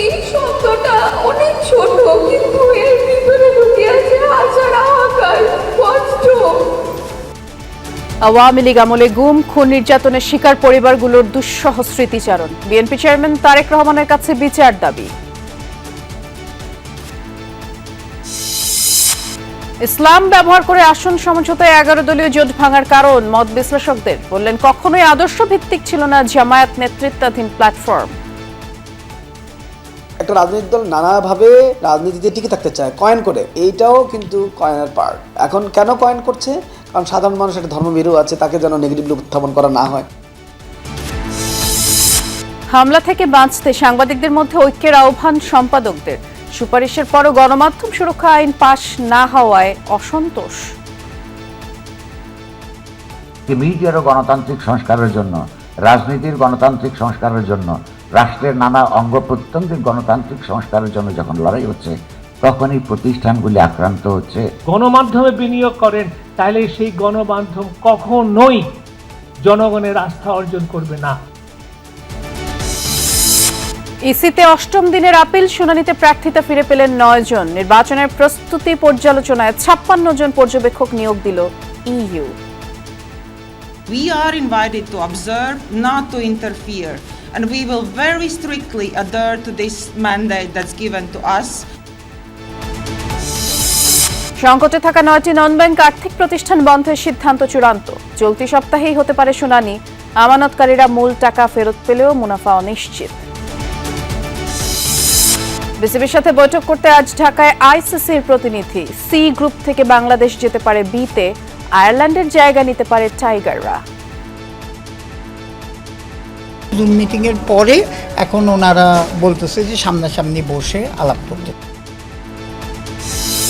এই শব্দটা অনেক ছোট, কিন্তু এর ভিতরে ঢুকে আছে হাজার হাহাকার কষ্ট। আওয়ামী লীগ আমলে গুম, খুন, নির্যাতনের শিকার পরিবারগুলোর দুঃসহ স্মৃতিচারণ। বিএনপি চেয়ারম্যান তারেক রহমানের কাছে বিচার দাবি। ইসলাম ব্যবহার করে আসন সমঝোতায় 11 দলীয় জোট ভাঙার কারণ মত বিশ্লেষকদের। বললেন, কখনোই আদর্শ ভিত্তিক ছিল না জামায়াত নেতৃত্বাধীন প্ল্যাটফর্ম। একটা রাজনৈতিক দল নানাভাবে রাজনীতিতে টিকে থাকতে চায় কয়েন করে, এইটাও কিন্তু কয়েনের পার্ট। এখন কেন কয়েন করছে? কারণ সাধারণ মানুষ একটা ধর্মভীরু আছে, তাকে যেন নেগেটিভলি উত্থাপন করা না হয়। হামলা থেকে বাঁচতে সাংবাদিকদের মধ্যে ঐক্যের আহ্বান সম্পাদকদের। সুপারিশের পরও গণমাধ্যম সুরক্ষা আইন পাশ না হওয়ায় অসন্তোষ। মিডিয়ারও গণতান্ত্রিক সংস্কারের জন্য, রাজনীতির গণতান্ত্রিক সংস্কারের জন্য, রাষ্ট্রের নানা অঙ্গ প্রত্যঙ্গের গণতান্ত্রিক সংস্কারের জন্য যখন লড়াই হচ্ছে, তখনই প্রতিষ্ঠানগুলি আক্রান্ত হচ্ছে। গণমাধ্যমে বিনিয়োগ করেন, তাহলে সেই গণমাধ্যম কখনোই জনগণের আস্থা অর্জন করবে না। ইসিতে অষ্টম দিনের আপিল শুনানিতে প্রার্থিতা ফিরে পেলেন 9 জন। নির্বাচনের প্রস্তুতি পর্যালোচনায় 56 জন পর্যবেক্ষক নিয়োগ দিল EU. We are invited to observe, not to interfere, and we will very strictly adhere to this mandate that's given to us. সংকটে থাকা 9টি নন ব্যাংক আর্থিক প্রতিষ্ঠান বন্ধের সিদ্ধান্ত চূড়ান্ত। চলতি সপ্তাহেই হতে পারে শুনানি। আমানতকারীরা মূল টাকা ফেরত পেলেও মুনাফা অনিশ্চিত। বিসিবির সাথে বৈঠক করতে আজ ঢাকায় আইসিসির প্রতিনিধি। সি গ্রুপ থেকে বাংলাদেশ যেতে পারে বিতে, আয়ারল্যান্ডের জায়গা নিতে পারে টাইগাররা। জুম মিটিং এর পরে এখন ওনারা বলতেছে যে সামনাসামনি বসে আলাপ করতে।